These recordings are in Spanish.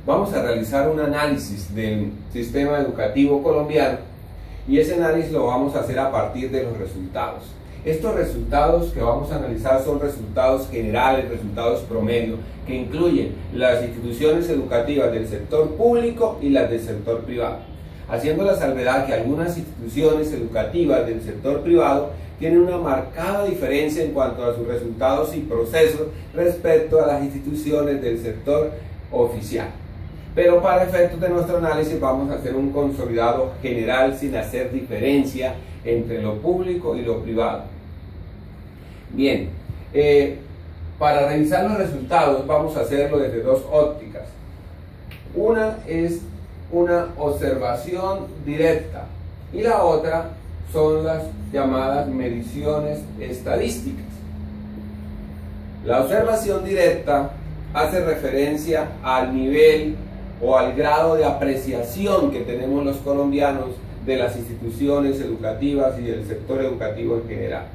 vamos a realizar un análisis del sistema educativo colombiano y ese análisis lo vamos a hacer a partir de los resultados. Estos resultados que vamos a analizar son resultados generales, resultados promedio, que incluyen las instituciones educativas del sector público y las del sector privado, haciendo la salvedad que algunas instituciones educativas del sector privado tienen una marcada diferencia en cuanto a sus resultados y procesos respecto a las instituciones del sector oficial. Pero para efectos de nuestro análisis vamos a hacer un consolidado general sin hacer diferencia entre lo público y lo privado. Bien, para revisar los resultados vamos a hacerlo desde dos ópticas. Una es una observación directa y la otra son las llamadas mediciones estadísticas. La observación directa hace referencia al nivel o al grado de apreciación que tenemos los colombianos de las instituciones educativas y del sector educativo en general.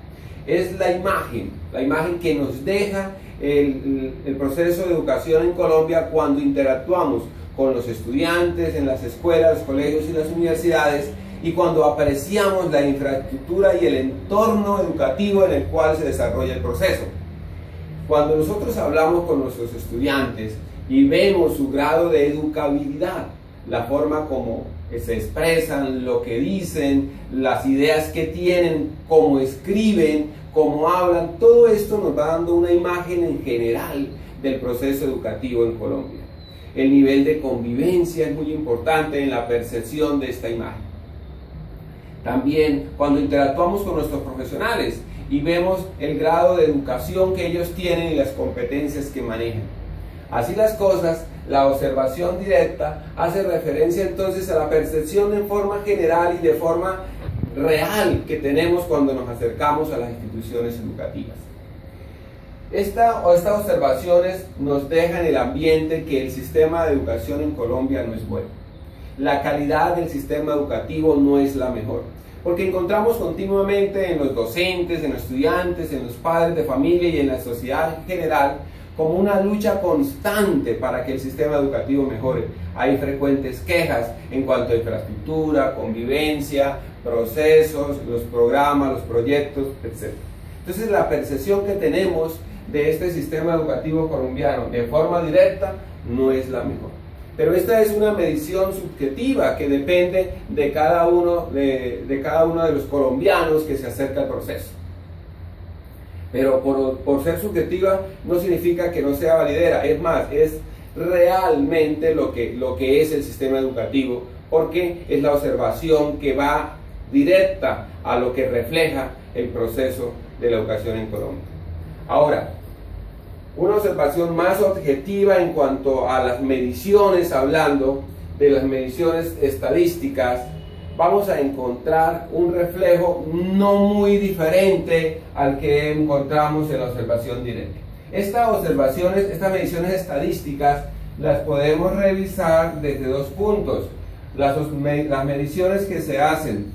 Es la imagen que nos deja el proceso de educación en Colombia cuando interactuamos con los estudiantes en las escuelas, los colegios y las universidades, y cuando apreciamos la infraestructura y el entorno educativo en el cual se desarrolla el proceso. Cuando nosotros hablamos con nuestros estudiantes y vemos su grado de educabilidad, la forma como se expresan, lo que dicen, las ideas que tienen, cómo escriben, cómo hablan, todo esto nos va dando una imagen en general del proceso educativo en Colombia. El nivel de convivencia es muy importante en la percepción de esta imagen. También cuando interactuamos con nuestros profesionales y vemos el grado de educación que ellos tienen y las competencias que manejan. Así las cosas, la observación directa hace referencia entonces a la percepción en forma general y de forma real que tenemos cuando nos acercamos a las instituciones educativas. Estas observaciones nos dejan el ambiente que el sistema de educación en Colombia no es bueno. La calidad del sistema educativo no es la mejor, porque encontramos continuamente en los docentes, en los estudiantes, en los padres de familia y en la sociedad en general como una lucha constante para que el sistema educativo mejore. Hay frecuentes quejas en cuanto a infraestructura, convivencia, procesos, los programas, los proyectos, etc. Entonces la percepción que tenemos de este sistema educativo colombiano de forma directa no es la mejor. Pero esta es una medición subjetiva que depende de cada uno de los colombianos que se acerca al proceso. Pero por ser subjetiva no significa que no sea validera, es más, es realmente lo que es el sistema educativo, porque es la observación que va directa a lo que refleja el proceso de la educación en Colombia. Ahora, una observación más objetiva en cuanto a las mediciones, hablando de las mediciones estadísticas, vamos a encontrar un reflejo no muy diferente al que encontramos en la observación directa. Estas mediciones estadísticas las podemos revisar desde dos puntos. Las mediciones que se hacen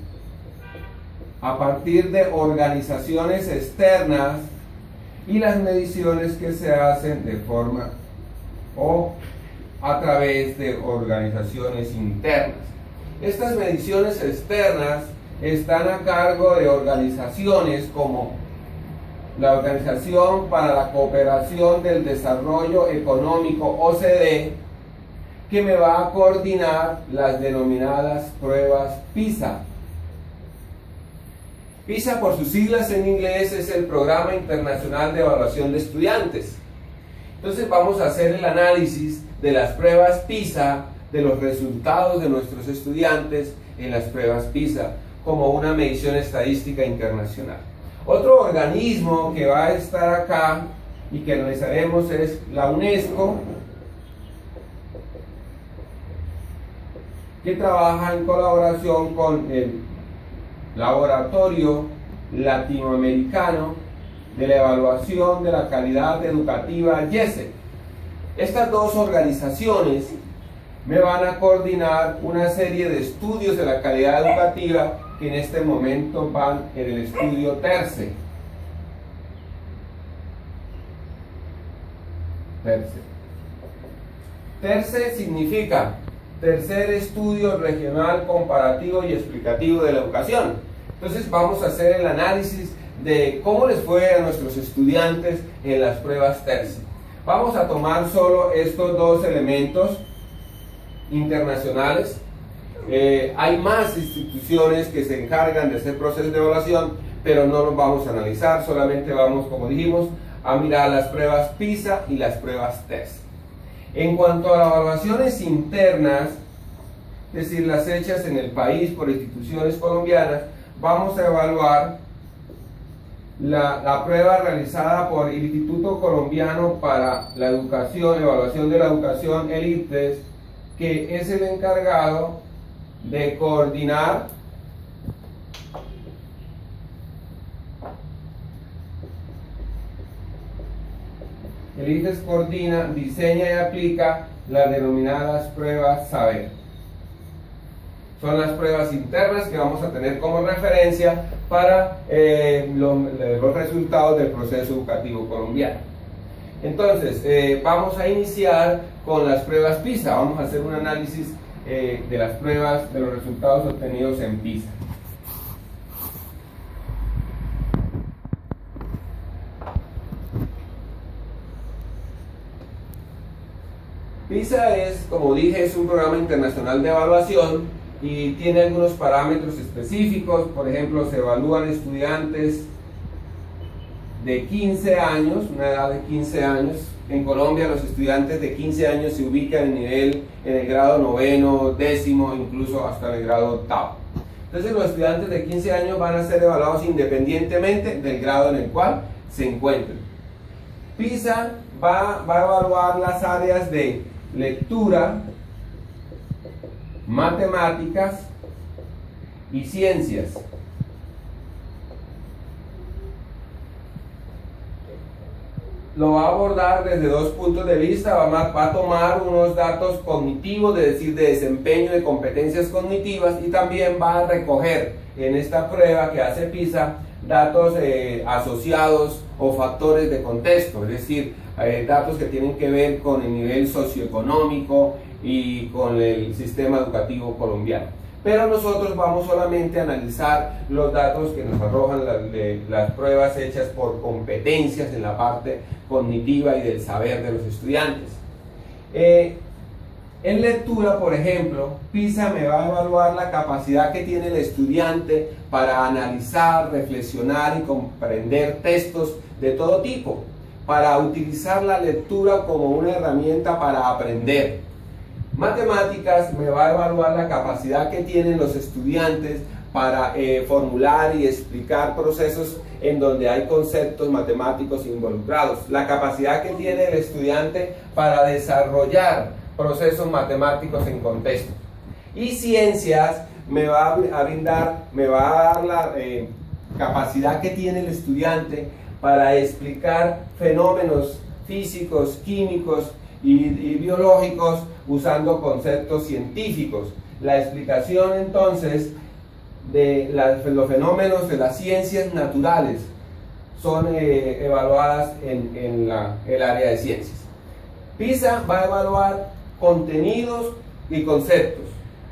a partir de organizaciones externas y las mediciones que se hacen de forma o a través de organizaciones internas. Estas mediciones externas están a cargo de organizaciones como la Organización para la Cooperación del Desarrollo Económico, OCDE, que me va a coordinar las denominadas pruebas PISA. PISA, por sus siglas en inglés, es el Programa Internacional de Evaluación de Estudiantes. Entonces vamos a hacer el análisis de las pruebas PISA, de los resultados de nuestros estudiantes en las pruebas PISA, como una medición estadística internacional. Otro organismo que va a estar acá y que analizaremos es la UNESCO, que trabaja en colaboración con el Laboratorio Latinoamericano de la Evaluación de la Calidad Educativa, YESE. Estas dos organizaciones me van a coordinar una serie de estudios de la calidad educativa que en este momento van en el estudio TERCE. TERCE significa Tercer Estudio Regional Comparativo y Explicativo de la Educación. Entonces vamos a hacer el análisis de cómo les fue a nuestros estudiantes en las pruebas TERCE. Vamos a tomar solo estos dos elementos internacionales. Hay más instituciones que se encargan de hacer procesos de evaluación, pero no los vamos a analizar, solamente vamos, como dijimos, a mirar las pruebas PISA y las pruebas TEST. En cuanto a las evaluaciones internas, es decir, las hechas en el país por instituciones colombianas, vamos a evaluar la prueba realizada por el Instituto Colombiano para la Educación, Evaluación de la Educación, el ICTES, que es el encargado de coordinar el ICTES coordina, diseña y aplica las denominadas pruebas saber. Son las pruebas internas que vamos a tener como referencia para los resultados del proceso educativo colombiano. Entonces, vamos a iniciar con las pruebas PISA. Vamos a hacer un análisis de las pruebas, de los resultados obtenidos en PISA. PISA es, como dije, es un programa internacional de evaluación y tiene algunos parámetros específicos. Por ejemplo, se evalúan estudiantes de 15 años, una edad de 15 años. En Colombia los estudiantes de 15 años se ubican en el grado noveno, décimo, incluso hasta el grado octavo. Entonces los estudiantes de 15 años van a ser evaluados independientemente del grado en el cual se encuentren. PISA va a evaluar las áreas de lectura, matemáticas y ciencias. Lo va a abordar desde dos puntos de vista. Va a tomar unos datos cognitivos, es decir, de desempeño de competencias cognitivas, y también va a recoger en esta prueba que hace PISA datos asociados o factores de contexto, es decir, datos que tienen que ver con el nivel socioeconómico y con el sistema educativo colombiano. Pero nosotros vamos solamente a analizar los datos que nos arrojan las pruebas hechas por competencias en la parte cognitiva y del saber de los estudiantes. En lectura, por ejemplo, PISA me va a evaluar la capacidad que tiene el estudiante para analizar, reflexionar y comprender textos de todo tipo, para utilizar la lectura como una herramienta para aprender. Matemáticas me va a evaluar la capacidad que tienen los estudiantes para formular y explicar procesos en donde hay conceptos matemáticos involucrados, la capacidad que tiene el estudiante para desarrollar procesos matemáticos en contexto. Y ciencias me va a dar la capacidad que tiene el estudiante para explicar fenómenos físicos, químicos y biológicos usando conceptos científicos. La explicación entonces de los fenómenos de las ciencias naturales son evaluadas en el área de ciencias. PISA va a evaluar contenidos y conceptos,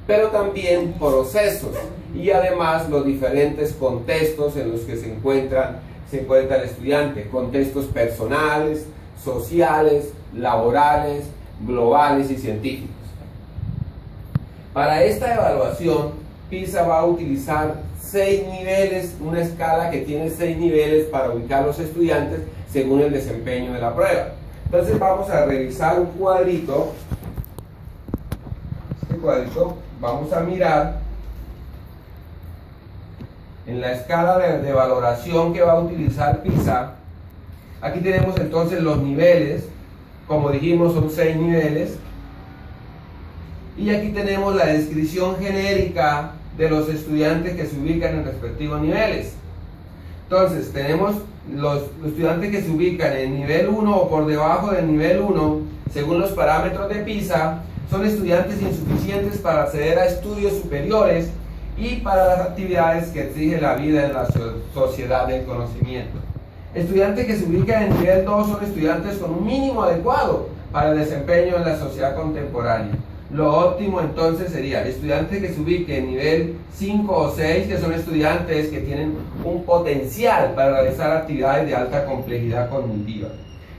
pero también procesos y además los diferentes contextos en los que se encuentra el estudiante, contextos personales, sociales, laborales, globales y científicos. Para esta evaluación, PISA va a utilizar 6 niveles, una escala que tiene 6 niveles para ubicar a los estudiantes según el desempeño de la prueba. Entonces vamos a revisar un cuadrito. Este cuadrito vamos a mirar en la escala de valoración que va a utilizar PISA. Aquí tenemos entonces los niveles. Como dijimos, son 6 niveles. Y aquí tenemos la descripción genérica de los estudiantes que se ubican en respectivos niveles. Entonces, tenemos los estudiantes que se ubican en nivel 1 o por debajo del nivel 1, según los parámetros de PISA, son estudiantes insuficientes para acceder a estudios superiores y para las actividades que exige la vida en la sociedad del conocimiento. Estudiantes que se ubican en nivel 2 son estudiantes con un mínimo adecuado para el desempeño en la sociedad contemporánea. Lo óptimo entonces sería estudiantes que se ubiquen en nivel 5 o 6, que son estudiantes que tienen un potencial para realizar actividades de alta complejidad cognitiva.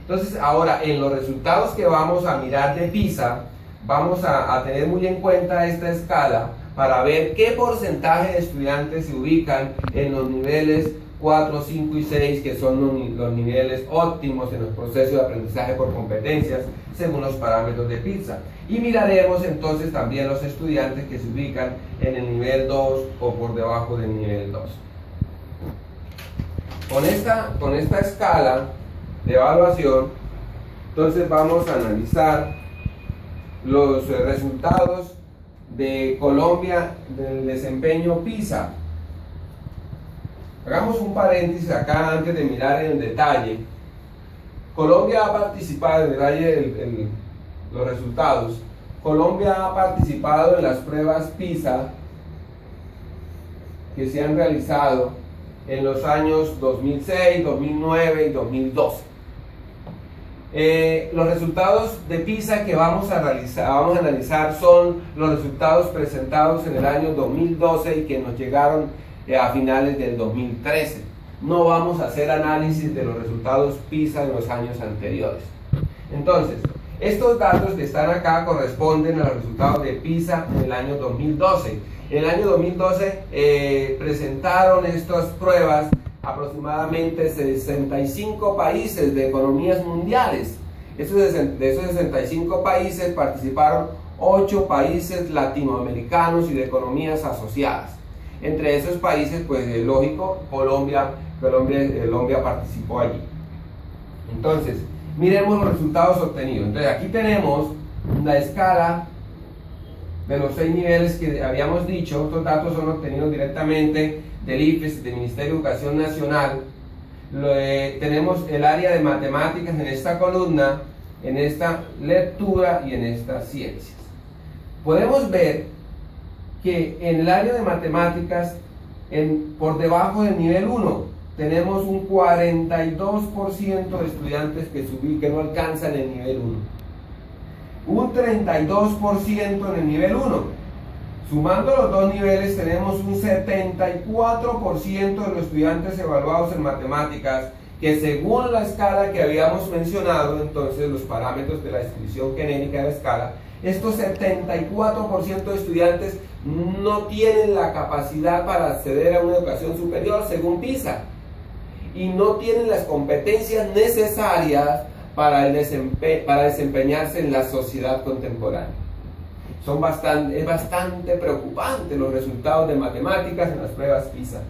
Entonces ahora en los resultados que vamos a mirar de PISA, vamos a tener muy en cuenta esta escala para ver qué porcentaje de estudiantes se ubican en los niveles 4, 5 y 6, que son los niveles óptimos en los procesos de aprendizaje por competencias según los parámetros de PISA. Y miraremos entonces también los estudiantes que se ubican en el nivel 2 o por debajo del nivel 2. Con esta escala de evaluación, entonces vamos a analizar los resultados de Colombia del desempeño PISA. Hagamos un paréntesis acá antes de mirar en detalle. Colombia ha participado en detalle los resultados. Colombia ha participado en las pruebas PISA que se han realizado en los años 2006, 2009 y 2012. Los resultados de PISA que vamos a analizar son los resultados presentados en el año 2012 y que nos llegaron a finales del 2013. No vamos a hacer análisis de los resultados PISA de los años anteriores. Entonces, estos datos que están acá corresponden a los resultados de PISA en el año 2012. En el año 2012 presentaron estas pruebas aproximadamente 65 países de economías mundiales. De esos 65 países participaron 8 países latinoamericanos y de economías asociadas. Entre esos países, pues es lógico, Colombia participó allí. Entonces, miremos los resultados obtenidos. Entonces, aquí tenemos la escala de los 6 niveles que habíamos dicho. Estos datos son obtenidos directamente del IFES, del Ministerio de Educación Nacional. Tenemos el área de matemáticas en esta columna, en esta lectura y en estas ciencias. Podemos ver que en el área de matemáticas, por debajo del nivel 1, tenemos un 42% de estudiantes que no alcanzan el nivel 1. Un 32% en el nivel 1. Sumando los dos niveles, tenemos un 74% de los estudiantes evaluados en matemáticas que, según la escala que habíamos mencionado, entonces los parámetros de la descripción genérica de la escala, estos 74% de estudiantes no tienen la capacidad para acceder a una educación superior según PISA y no tienen las competencias necesarias para desempeñarse en la sociedad contemporánea. Es bastante preocupante los resultados de matemáticas en las pruebas PISA.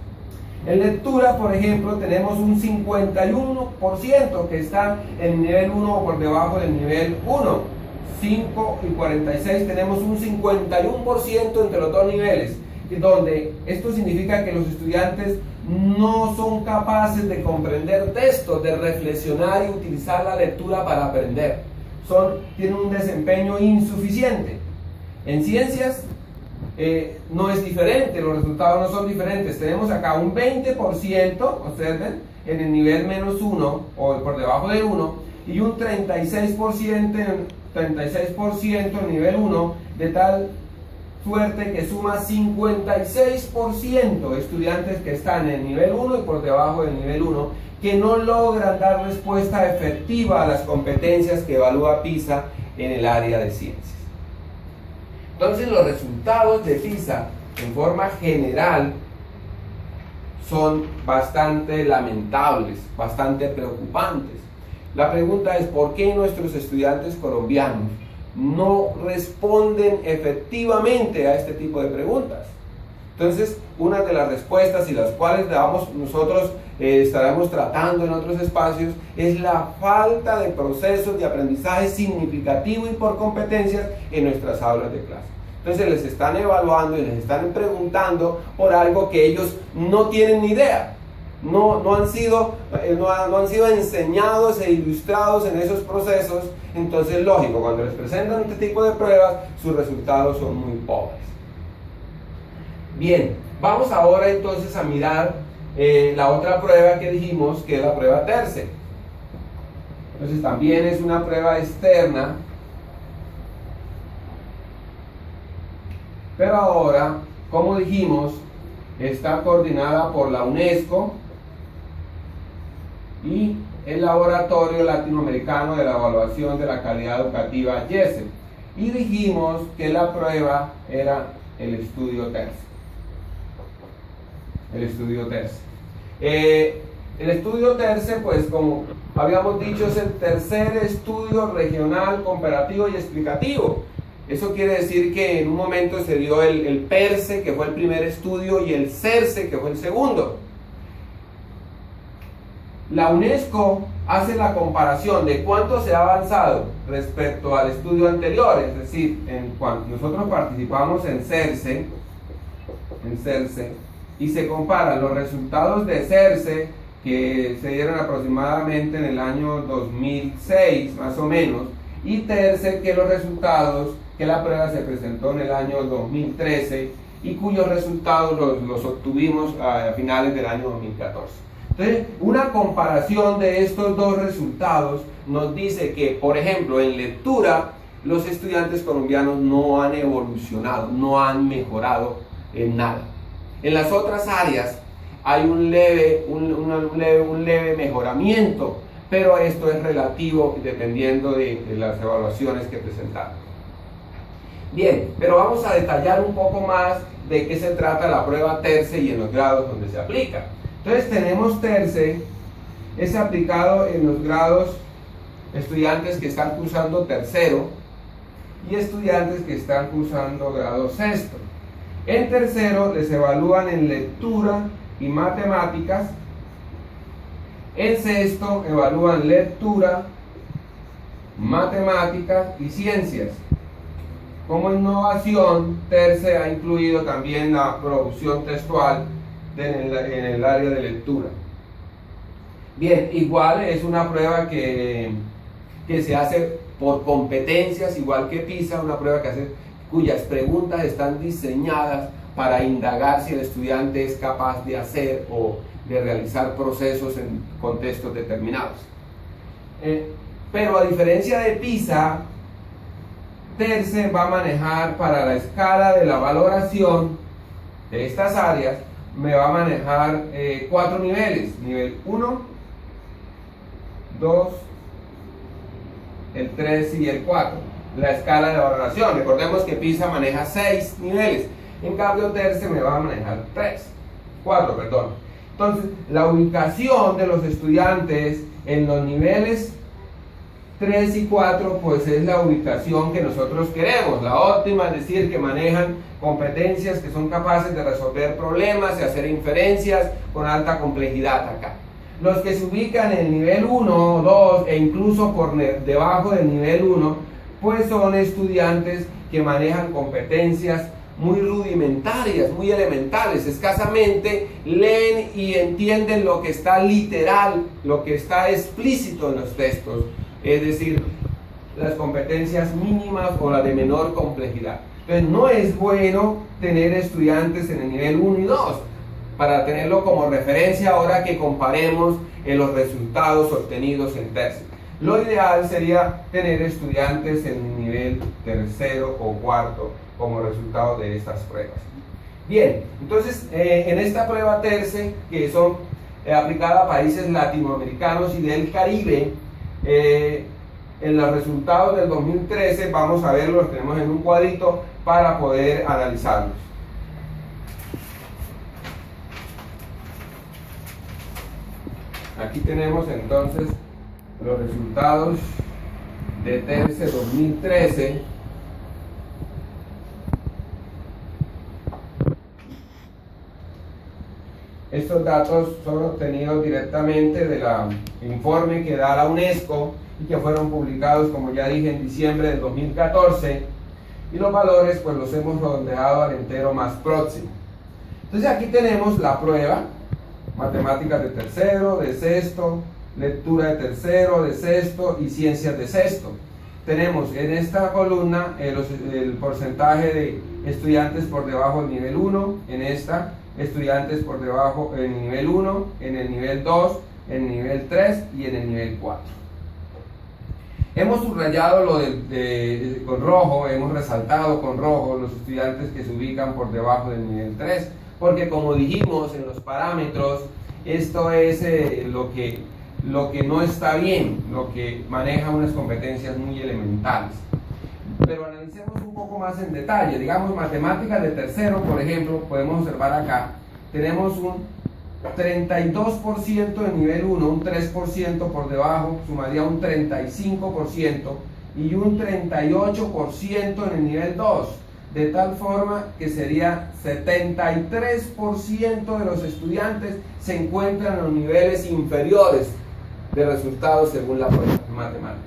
En lectura, por ejemplo, tenemos un 51% que está en el nivel 1 o por debajo del nivel 1. 5 y 46 tenemos un 51% entre los dos niveles, donde esto significa que los estudiantes no son capaces de comprender textos, de reflexionar y utilizar la lectura para aprender. Tienen un desempeño insuficiente. En ciencias no es diferente, los resultados no son diferentes. Tenemos acá un 20%, observen, en el nivel menos 1 o por debajo de 1, y un 36% en nivel 1, de tal suerte que suma 56% estudiantes que están en el nivel 1 y por debajo del nivel 1, que no logran dar respuesta efectiva a las competencias que evalúa PISA en el área de ciencias. Entonces, los resultados de PISA en forma general son bastante lamentables, bastante preocupantes. La pregunta es: ¿por qué nuestros estudiantes colombianos no responden efectivamente a este tipo de preguntas? Entonces, una de las respuestas y las cuales nosotros estaremos tratando en otros espacios es la falta de procesos de aprendizaje significativo y por competencias en nuestras aulas de clase. Entonces les están evaluando y les están preguntando por algo que ellos no tienen ni idea. No han sido enseñados e ilustrados en esos procesos. Entonces, lógico, cuando les presentan este tipo de pruebas, sus resultados son muy pobres. Bien, vamos ahora entonces a mirar la otra prueba que dijimos, que es la prueba TERCE. Entonces también es una prueba externa, pero ahora, como dijimos, está coordinada por la UNESCO y el Laboratorio Latinoamericano de la Evaluación de la Calidad Educativa, YESEL. Y dijimos que la prueba era el estudio TERCE. El estudio TERCE. El estudio TERCE, pues como habíamos dicho, es el tercer estudio regional, comparativo y explicativo. Eso quiere decir que en un momento se dio el PERCE, que fue el primer estudio, y el CERCE, que fue el segundo. La UNESCO hace la comparación de cuánto se ha avanzado respecto al estudio anterior, es decir, cuando nosotros participamos en CERCE, y se comparan los resultados de CERCE, que se dieron aproximadamente en el año 2006, más o menos, y TERCE, que los resultados, que la prueba se presentó en el año 2013, y cuyos resultados los obtuvimos a finales del año 2014. Entonces, una comparación de estos dos resultados nos dice que, por ejemplo, en lectura, los estudiantes colombianos no han evolucionado, no han mejorado en nada. En las otras áreas hay un leve mejoramiento, pero esto es relativo dependiendo de las evaluaciones que presentaron. Bien, pero vamos a detallar un poco más de qué se trata la prueba TERCE y en los grados donde se aplica. Entonces tenemos TERCE, es aplicado en los grados estudiantes que están cursando tercero y estudiantes que están cursando grado sexto. En tercero les evalúan en lectura y matemáticas. En sexto evalúan lectura, matemáticas y ciencias. Como innovación, TERCE ha incluido también la producción textual en el área de lectura. Bien, igual es una prueba que se hace por competencias, igual que PISA, una prueba cuyas preguntas están diseñadas para indagar si el estudiante es capaz de hacer o de realizar procesos en contextos determinados. Pero a diferencia de PISA, TERCE va a manejar para la escala de la valoración de estas áreas, me va a manejar 4 niveles: nivel 1, 2, el 3 y el 4. La escala de valoración, recordemos que PISA maneja 6 niveles, en cambio TERCE me va a manejar 4, perdón. Entonces, la ubicación de los estudiantes en los niveles 3 y 4, pues es la ubicación que nosotros queremos, la óptima, es decir, que manejan competencias, que son capaces de resolver problemas, de hacer inferencias con alta complejidad acá. Los que se ubican en el nivel 1, 2 e incluso por debajo del nivel 1, pues son estudiantes que manejan competencias muy rudimentarias, muy elementales, escasamente leen y entienden lo que está literal, lo que está explícito en los textos, es decir, las competencias mínimas o las de menor complejidad. Entonces no es bueno tener estudiantes en el nivel 1 y 2 para tenerlo como referencia ahora que comparemos los resultados obtenidos en TERCE. Lo ideal sería tener estudiantes en el nivel tercero o cuarto como resultado de estas pruebas. Bien, entonces en esta prueba TERCE, que son aplicadas a países latinoamericanos y del Caribe, en los resultados del 2013 vamos a verlos, los tenemos en un cuadrito para poder analizarlos. Aquí tenemos entonces los resultados de TERCE 2013. Estos datos son obtenidos directamente del informe que da la UNESCO y que fueron publicados, como ya dije, en diciembre del 2014, y los valores pues los hemos redondeado al entero más próximo. Entonces aquí tenemos la prueba: matemáticas de tercero, de sexto, lectura de tercero, de sexto y ciencias de sexto. Tenemos en esta columna el porcentaje de estudiantes por debajo del nivel 1, en esta estudiantes por debajo en el nivel 1, en el nivel 2, en el nivel 3 y en el nivel 4. Hemos subrayado con rojo, hemos resaltado con rojo los estudiantes que se ubican por debajo del nivel 3, porque como dijimos en los parámetros, esto es lo que no está bien, lo que maneja unas competencias muy elementales. Pero analicemos un poco más en detalle. Digamos, matemáticas de tercero, por ejemplo, podemos observar acá, tenemos un 32% de nivel 1, un 3% por debajo, sumaría un 35% y un 38% en el nivel 2, de tal forma que sería 73% de los estudiantes se encuentran en los niveles inferiores de resultados según la prueba de matemáticas.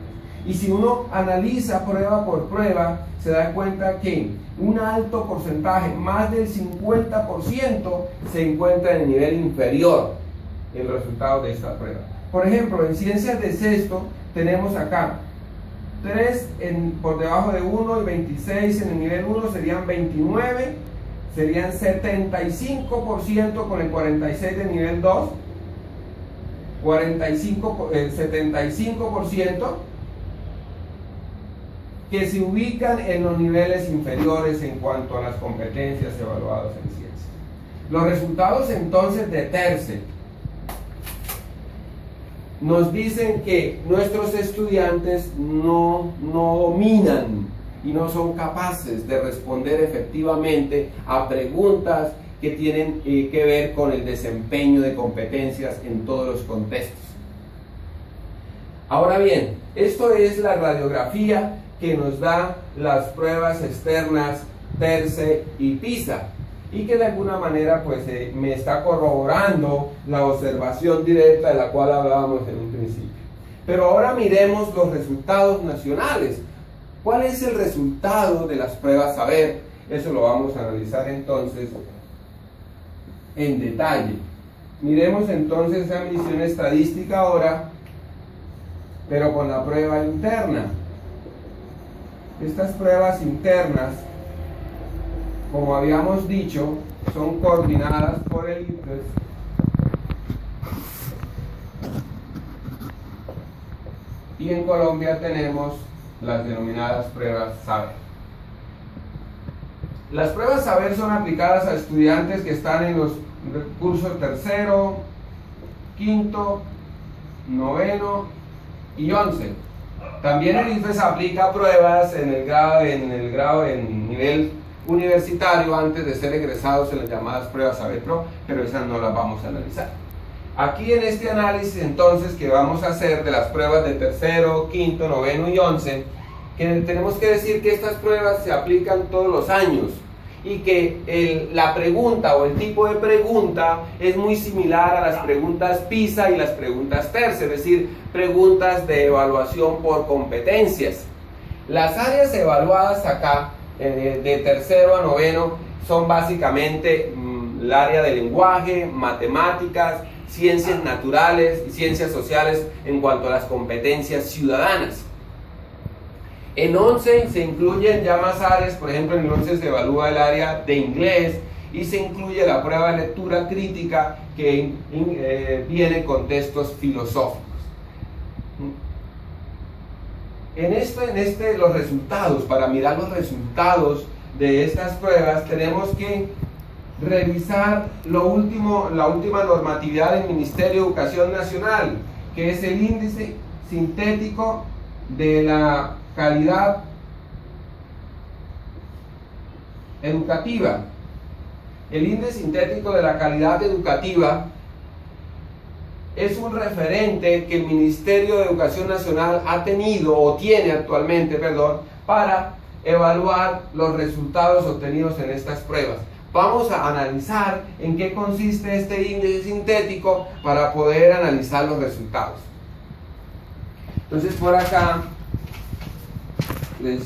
Y si uno analiza prueba por prueba, se da cuenta que un alto porcentaje, más del 50%, se encuentra en el nivel inferior el resultado de esta prueba. Por ejemplo, en ciencias de sexto tenemos acá 3 por debajo de 1 y 26 en el nivel 1 serían 29, serían 75% con el 46 del nivel 2, 75% que se ubican en los niveles inferiores en cuanto a las competencias evaluadas en ciencias. Los resultados entonces de TERCE nos dicen que nuestros estudiantes no dominan y no son capaces de responder efectivamente a preguntas que tienen que ver con el desempeño de competencias en todos los contextos. Ahora bien, esto es la radiografía que nos da las pruebas externas TERCE y PISA, y que de alguna manera pues me está corroborando la observación directa de la cual hablábamos en un principio. Pero ahora miremos los resultados nacionales. ¿Cuál es el resultado de las pruebas saber? Eso lo vamos a analizar entonces en detalle. Miremos entonces esa medición estadística ahora, pero con la prueba interna. Estas pruebas internas, como habíamos dicho, son coordinadas por el ICFES y en Colombia tenemos las denominadas pruebas saber. Las pruebas saber son aplicadas a estudiantes que están en los cursos tercero, quinto, noveno y 11. También el ICFES aplica pruebas en el grado en nivel universitario antes de ser egresados en las llamadas pruebas saber pro, pero esas no las vamos a analizar. Aquí en este análisis entonces que vamos a hacer de las pruebas de tercero, quinto, noveno y 11, que tenemos que decir que estas pruebas se aplican todos los años y que la pregunta o el tipo de pregunta es muy similar a las preguntas PISA y las preguntas TERCE, es decir, preguntas de evaluación por competencias. Las áreas evaluadas acá, de tercero a noveno, son básicamente el área de lenguaje, matemáticas, ciencias naturales y ciencias sociales en cuanto a las competencias ciudadanas. En 11 se incluyen ya más áreas, por ejemplo en el 11 se evalúa el área de inglés y se incluye la prueba de lectura crítica que viene con textos filosóficos. Los resultados, para mirar los resultados de estas pruebas tenemos que revisar la última normatividad del Ministerio de Educación Nacional, que es el índice sintético de la calidad educativa. El índice sintético de la calidad educativa es un referente que el Ministerio de Educación Nacional ha tenido o tiene actualmente, para evaluar los resultados obtenidos en estas pruebas. Vamos a analizar en qué consiste este índice sintético para poder analizar los resultados. Entonces por acá les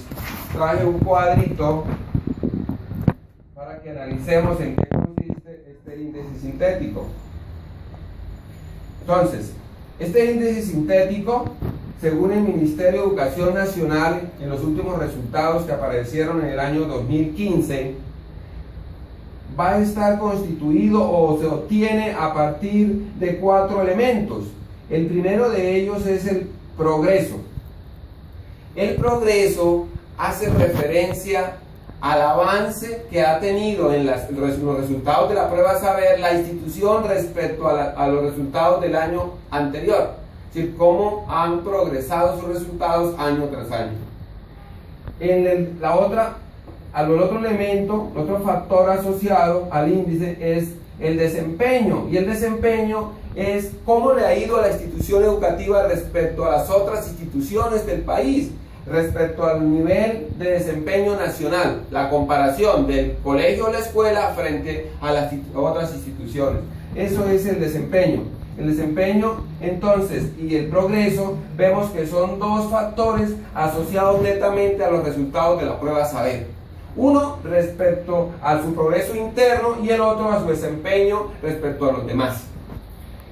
traje un cuadrito para que analicemos en qué consiste este índice sintético. Entonces, este índice sintético, según el Ministerio de Educación Nacional, en los últimos resultados que aparecieron en el año 2015, va a estar constituido o se obtiene a partir de 4 elementos. El primero de ellos es el progreso. El progreso hace referencia al avance que ha tenido en los resultados de la prueba saber la institución respecto a los resultados del año anterior. Es decir, cómo han progresado sus resultados año tras año. El otro elemento, otro factor asociado al índice es el desempeño. Y el desempeño es cómo le ha ido a la institución educativa respecto a las otras instituciones del país, respecto al nivel de desempeño nacional, la comparación del colegio o la escuela frente a las otras instituciones. Eso es el desempeño. El desempeño, entonces, y el progreso, vemos que son dos factores asociados netamente a los resultados de la prueba saber. Uno respecto a su progreso interno y el otro a su desempeño respecto a los demás.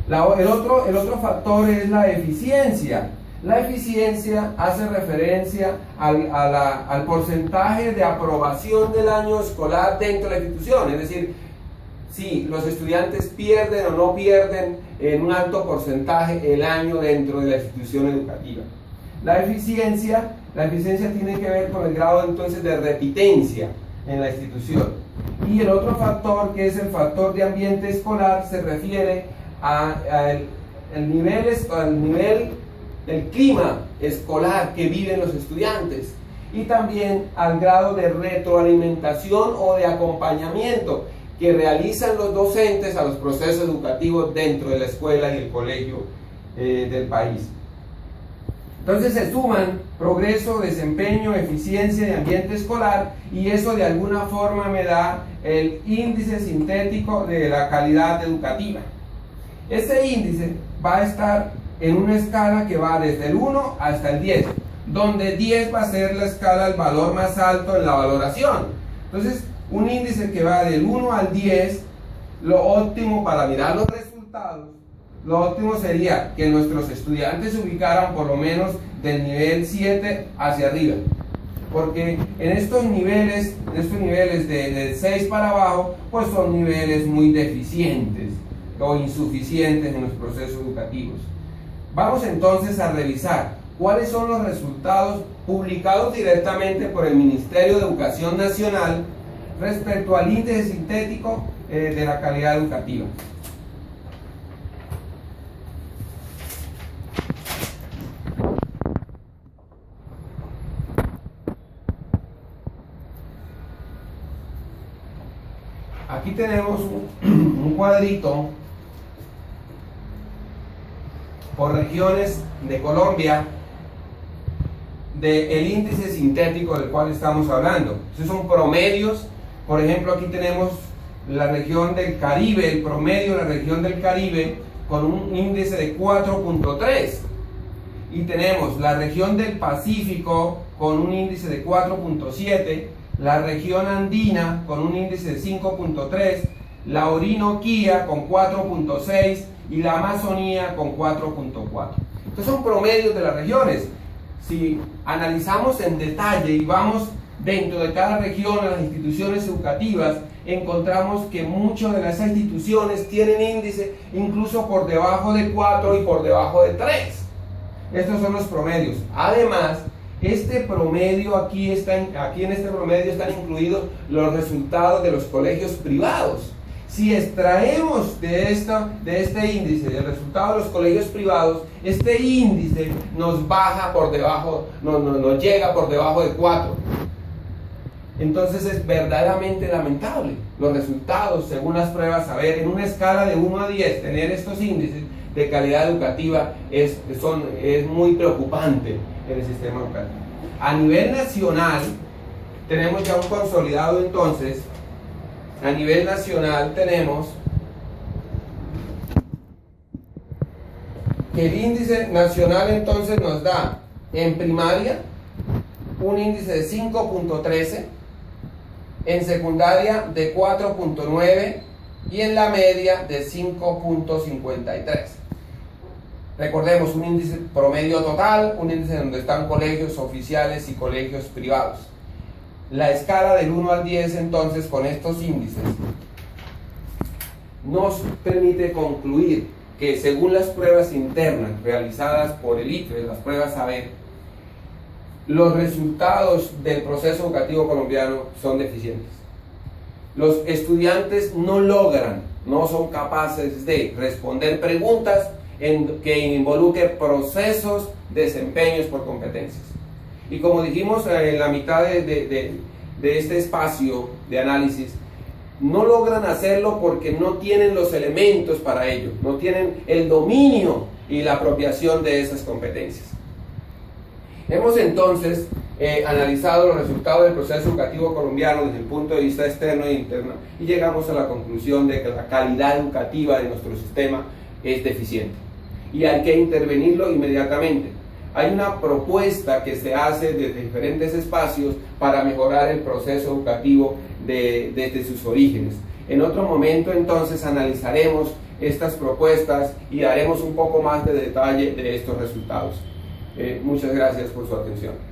El otro factor es la eficiencia. La eficiencia hace referencia al porcentaje de aprobación del año escolar dentro de la institución, es decir, si los estudiantes pierden o no pierden en un alto porcentaje el año dentro de la institución educativa. La eficiencia tiene que ver con el grado entonces de repitencia en la institución. Y el otro factor, que es el factor de ambiente escolar, se refiere al nivel del clima escolar que viven los estudiantes y también al grado de retroalimentación o de acompañamiento que realizan los docentes a los procesos educativos dentro de la escuela y el colegio del país. Entonces se suman progreso, desempeño, eficiencia y ambiente escolar, y eso de alguna forma me da el índice sintético de la calidad educativa. Este índice va a estar en una escala que va desde el 1 hasta el 10, donde 10 va a ser la escala, el valor más alto en la valoración. Entonces, un índice que va del 1 al 10, lo óptimo para mirar los resultados, lo óptimo sería que nuestros estudiantes se ubicaran por lo menos del nivel 7 hacia arriba. Porque en estos niveles de 6 para abajo, pues son niveles muy deficientes o insuficientes en los procesos educativos. Vamos entonces a revisar cuáles son los resultados publicados directamente por el Ministerio de Educación Nacional respecto al índice sintético de la calidad educativa. Aquí tenemos un cuadrito por regiones de Colombia del índice sintético del cual estamos hablando. Estos son promedios. Por ejemplo, aquí tenemos la región del Caribe, el promedio de la región del Caribe con un índice de 4.3, y tenemos la región del Pacífico con un índice de 4.7, la región andina con un índice de 5.3, la Orinoquía con 4.6 y la Amazonía con 4.4. Estos son promedios de las regiones. Si analizamos en detalle y vamos dentro de cada región a las instituciones educativas, encontramos que muchas de esas instituciones tienen índice incluso por debajo de 4 y por debajo de 3. Estos son los promedios. Además, este promedio aquí en este promedio están incluidos los resultados de los colegios privados. Si extraemos de este índice el resultado de los colegios privados, este índice nos baja por debajo, nos llega por debajo de 4. Entonces es verdaderamente lamentable los resultados según las pruebas saber. En una escala de 1 a 10, tener estos índices de calidad educativa es muy preocupante en el sistema educativo. A nivel nacional tenemos ya un consolidado. Entonces a nivel nacional tenemos que el índice nacional entonces nos da en primaria un índice de 5.13, en secundaria de 4.9 y en la media de 5.53. Recordemos, un índice promedio total, un índice donde están colegios oficiales y colegios privados. La escala del 1 al 10 entonces con estos índices nos permite concluir que según las pruebas internas realizadas por el ICFES, las pruebas saber, los resultados del proceso educativo colombiano son deficientes. Los estudiantes no son capaces de responder preguntas que involucren procesos, desempeños por competencias. Y como dijimos en la mitad de este espacio de análisis, no logran hacerlo porque no tienen los elementos para ello, no tienen el dominio y la apropiación de esas competencias. Hemos entonces analizado los resultados del proceso educativo colombiano desde el punto de vista externo e interno y llegamos a la conclusión de que la calidad educativa de nuestro sistema es deficiente y hay que intervenirlo inmediatamente. Hay una propuesta que se hace desde diferentes espacios para mejorar el proceso educativo desde sus orígenes. En otro momento entonces analizaremos estas propuestas y daremos un poco más de detalle de estos resultados. Muchas gracias por su atención.